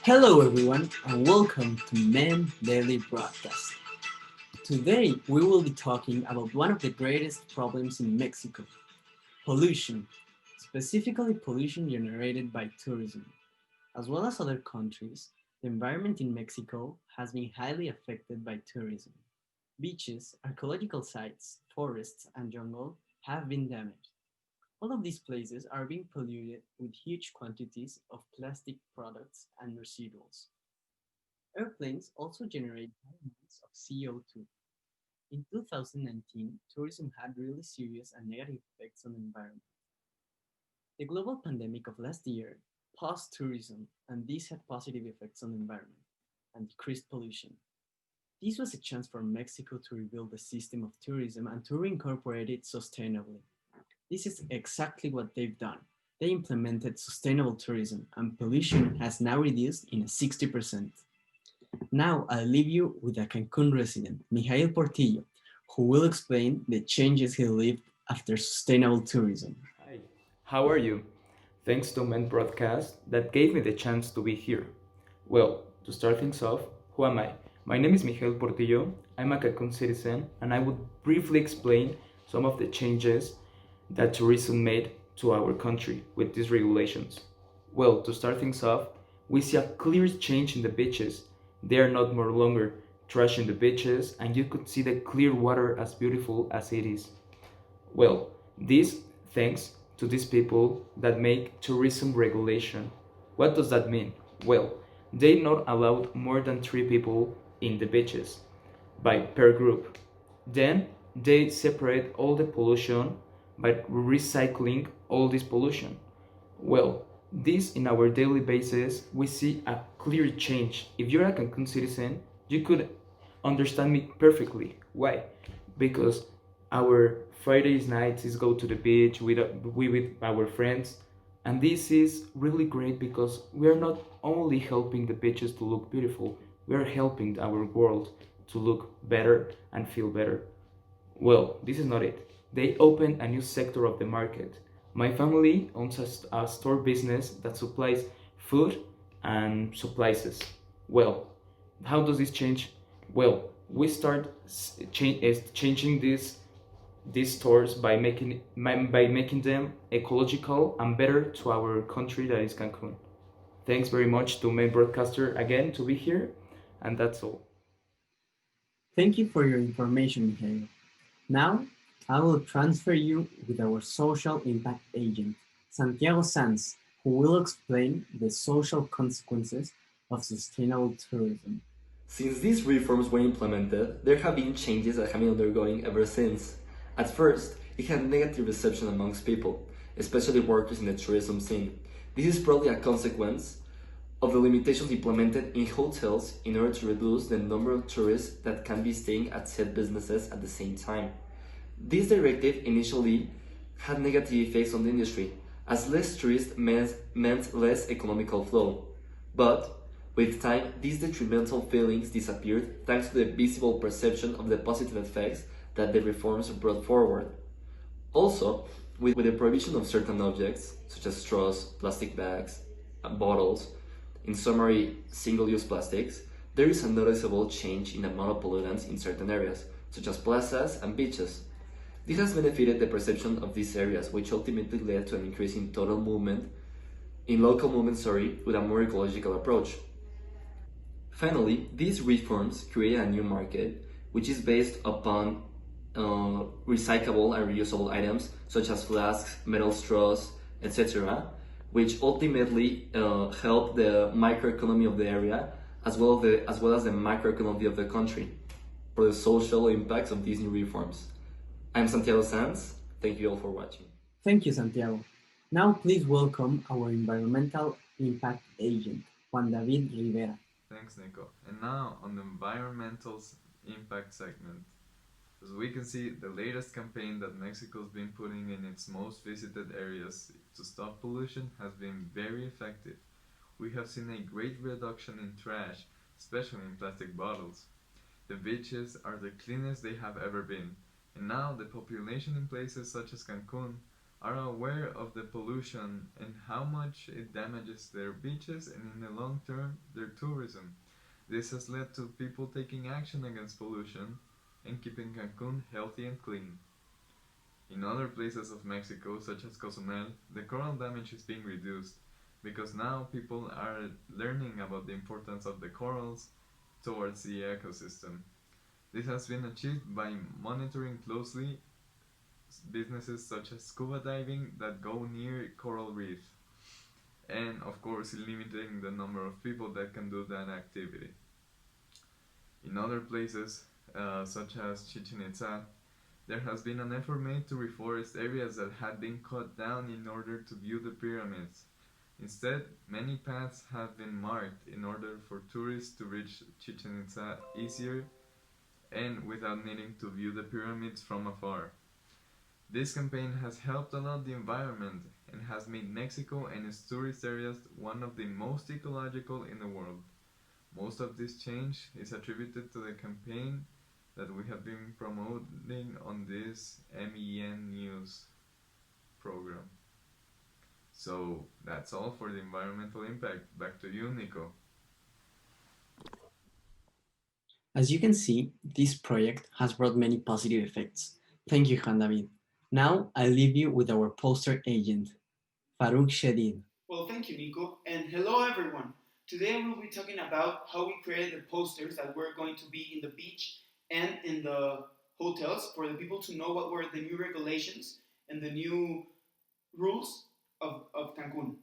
Hello, everyone, and welcome to Men Daily Broadcast. Today, we will be talking about one of the greatest problems in Mexico pollution, specifically pollution generated by tourism. As well as other countries, the environment in Mexico has been highly affected by tourism. Beaches, archaeological sites, forests, and jungle have been damaged. All of these places are being polluted with huge quantities of plastic products and residuals. Airplanes also generate high amounts of CO2. In 2019, tourism had really serious and negative effects on the environment. The global pandemic of last year paused tourism, and this had positive effects on the environment and decreased pollution. This was a chance for Mexico to rebuild the system of tourism and to reincorporate it sustainably. This is exactly what they've done. They implemented sustainable tourism, and pollution has now reduced in 60%. Now I'll leave you with a Cancun resident, Miguel Portillo, who will explain the changes he lived after sustainable tourism. Hi, how are you? Thanks to Men Broadcast that gave me the chance to be here. Well, to start things off, who am I? My name is Miguel Portillo, I'm a Cancun citizen, and I would briefly explain some of the changes that tourism made to our country with these regulations. Well, to start things off, we see a clear change in the beaches. They are not more longer trash in the beaches, and you could see the clear water as beautiful as it is. Well, this thanks to these people that make tourism regulation. What does that mean? Well, they not allowed more than 3 people in the beaches by per group. Then they separate all the pollution by recycling all this pollution. Well, this in our daily basis we see a clear change. If you're a Cancun citizen, you could understand me perfectly. Why? Because our Fridays nights is go to the beach with our friends, and this is really great because we are not only helping the beaches to look beautiful, we are helping our world to look better and feel better. Well, this is not it. They opened a new sector of the market. My family owns a store business that supplies food and supplies. Well, how does this change? Well, we start changing these stores by making them ecological and better to our country that is Cancun. Thanks very much to main broadcaster again to be here, and that's all. Thank you for your information, Miguel. Now I will transfer you with our social impact agent, Santiago Sans, who will explain the social consequences of sustainable tourism. Since these reforms were implemented, there have been changes that have been undergoing ever since. At first, it had negative reception amongst people, especially workers in the tourism scene. This is probably a consequence of the limitations implemented in hotels in order to reduce the number of tourists that can be staying at said businesses at the same time. This directive initially had negative effects on the industry, as less tourists meant less economical flow. But with time, these detrimental feelings disappeared thanks to the visible perception of the positive effects that the reforms brought forward. Also, with the prohibition of certain objects, such as straws, plastic bags, and bottles, in summary, single-use plastics, there is a noticeable change in the amount of pollutants in certain areas, such as plazas and beaches. This has benefited the perception of these areas, which ultimately led to an increase in local movement, with a more ecological approach. Finally, these reforms create a new market, which is based upon recyclable and reusable items such as flasks, metal straws, etc., which ultimately help the microeconomy of the area as well as the macroeconomy of the country for the social impacts of these new reforms. I'm Santiago Sans. Thank you all for watching. Thank you, Santiago. Now please welcome our environmental impact agent, Juan David Rivera. Thanks, Nico. And now on the environmental impact segment. As we can see, the latest campaign that Mexico's been putting in its most visited areas to stop pollution has been very effective. We have seen a great reduction in trash, especially in plastic bottles. The beaches are the cleanest they have ever been, and now the population in places such as Cancun are aware of the pollution and how much it damages their beaches and in the long term their tourism. This has led to people taking action against pollution and keeping Cancun healthy and clean. In other places of Mexico, such as Cozumel, the coral damage is being reduced because now people are learning about the importance of the corals towards the ecosystem. This has been achieved by monitoring closely businesses such as scuba diving that go near coral reef, and of course limiting the number of people that can do that activity. In other places, such as Chichen Itza, there has been an effort made to reforest areas that had been cut down in order to view the pyramids. Instead, many paths have been marked in order for tourists to reach Chichen Itza easier and without needing to view the pyramids from afar. This campaign has helped a lot the environment and has made Mexico and its tourist areas one of the most ecological in the world. Most of this change is attributed to the campaign that we have been promoting on this MEN News program. So that's all for the environmental impact. Back to you, Nico. As you can see, this project has brought many positive effects. Thank you, Juan David. Now I leave you with our poster agent, Farouk Shedid. Well, thank you, Nico, and hello, everyone. Today we'll be talking about how we created the posters that were going to be in the beach and in the hotels for the people to know what were the new regulations and the new rules of Cancun.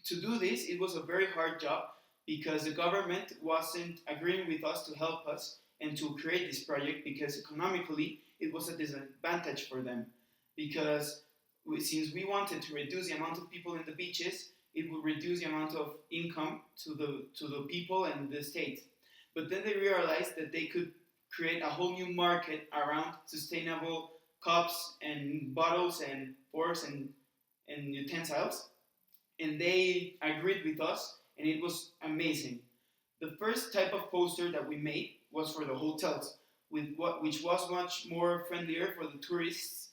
To do this, it was a very hard job because the government wasn't agreeing with us to help us and to create this project because economically it was a disadvantage for them. Because since we wanted to reduce the amount of people in the beaches, it would reduce the amount of income to the people and the state. But then they realized that they could create a whole new market around sustainable cups and bottles and forks and utensils, and they agreed with us, and it was amazing. The first type of poster that we made was for the hotels, which was much more friendlier for the tourists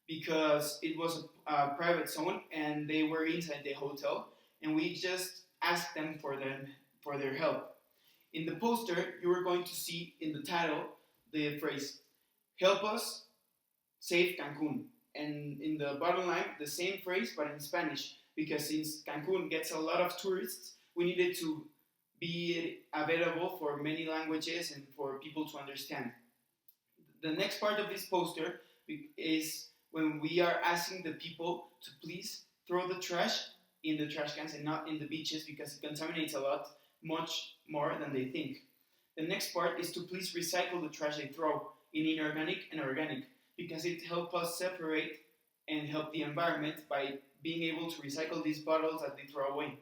because it was a private zone and they were inside the hotel, and we just asked them for their help. In the poster, you were going to see in the title the phrase "Help us save Cancun," and in the bottom line, the same phrase but in Spanish, because since Cancun gets a lot of tourists, we needed to be available for many languages and for people to understand. The next part of this poster is when we are asking the people to please throw the trash in the trash cans and not in the beaches because it contaminates a lot, much more than they think. The next part is to please recycle the trash they throw in inorganic and organic because it helps us separate and help the environment by being able to recycle these bottles that they throw away.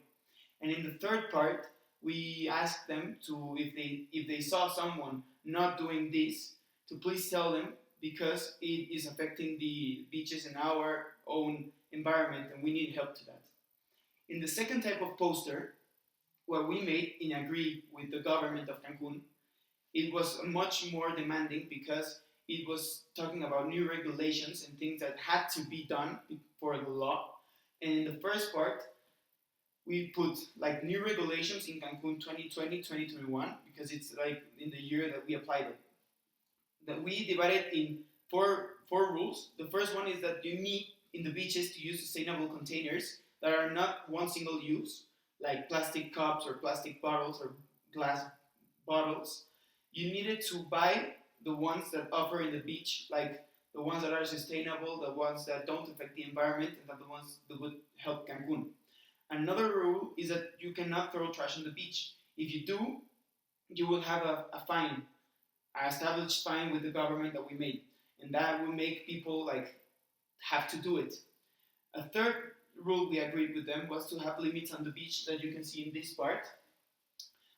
And in the third part, we ask them to, if they saw someone not doing this, to please tell them because it is affecting the beaches and our own environment, and we need help to that. In the second type of poster, what we made in agree with the government of Cancun, it was much more demanding because it was talking about new regulations and things that had to be done for the law. And in the first part, we put like new regulations in Cancun 2020-2021 because it's like in the year that we applied it. That we divided in four rules. The first one is that you need in the beaches to use sustainable containers that are not one single use, like plastic cups or plastic bottles or glass bottles. You needed to buy the ones that offer in the beach, like the ones that are sustainable, the ones that don't affect the environment, and the ones that would help Cancun. Another rule is that you cannot throw trash on the beach. If you do, you will have a fine, an established fine with the government that we made, and that will make people like have to do it. A third rule we agreed with them was to have limits on the beach that you can see in this part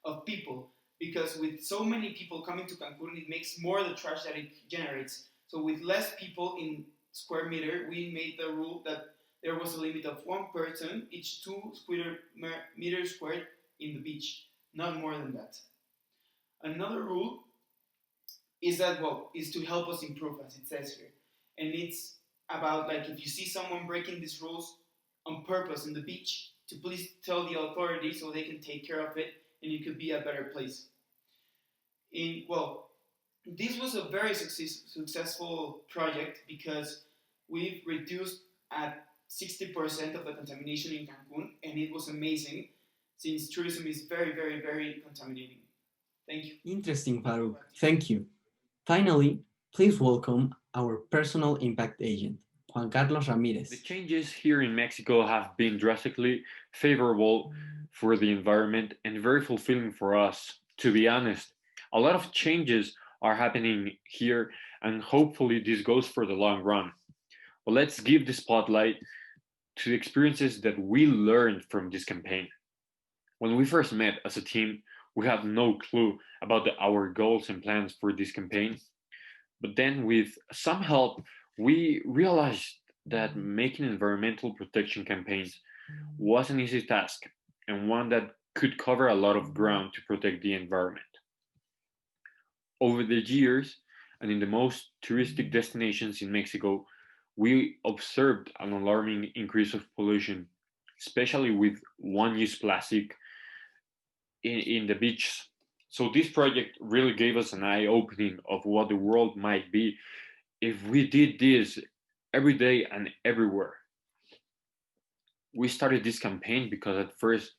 of people, because with so many people coming to Cancun, it makes more the trash that it generates. So with less people in square meter, we made the rule that there was a limit of one person each 2 square meters squared in the beach, not more than that. Another rule is that, well, is to help us improve, as it says here, and it's about like if you see someone breaking these rules on purpose in the beach, to please tell the authorities so they can take care of it and it could be a better place. In well, this was a very successful project because we've reduced at 60% of the contamination in Cancun, and it was amazing since tourism is very, very, very contaminating. Thank you. Interesting, Farouk. Thank you. Finally, please welcome our personal impact agent, Juan Carlos The Ramirez. changes here in Mexico have been drastically favorable for the environment and very fulfilling for us. To be honest, a lot of changes are happening here, and hopefully, this goes for the long run. But let's give the spotlight to the experiences that we learned from this campaign. When we first met as a team, we had no clue about our goals and plans for this campaign. But then, with some help, we realized that making environmental protection campaigns was an easy task and one that could cover a lot of ground to protect the environment. Over the years, and in the most touristic destinations in Mexico, we observed an alarming increase of pollution, especially with one use plastic in the beaches. So, this project really gave us an eye opening of what the world might be if we did this every day and everywhere. We started this campaign because at first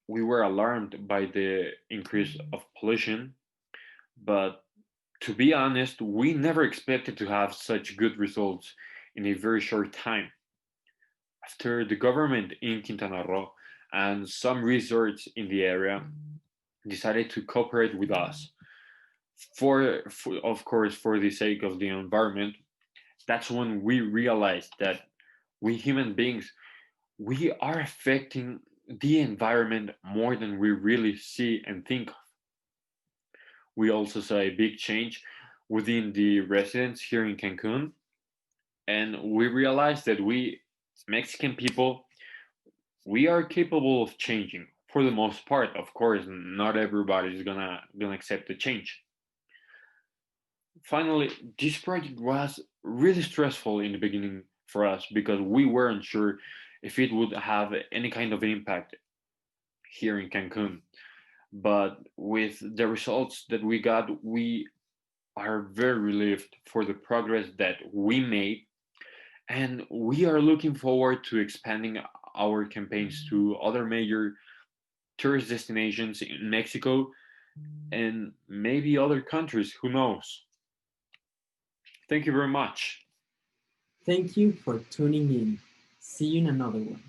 we were alarmed by the increase of pollution, but to be honest, we never expected to have such good results in a very short time. After the government in Quintana Roo and some resorts in the area decided to cooperate with us, for of course for the sake of the environment, that's when we realized that we human beings, we are affecting the environment more than we really see and think of. We also saw a big change within the residents here in Cancun, and we realized that we, Mexican people, we are capable of changing. For the most part, of course, not everybody is gonna accept the change. Finally, this project was really stressful in the beginning for us because we weren't sure if it would have any kind of impact here in Cancun. But with the results that we got, we are very relieved for the progress that we made, and we are looking forward to expanding our campaigns to other major tourist destinations in Mexico and maybe other countries, who knows. Thank you very much. Thank you for tuning in. See you in another one.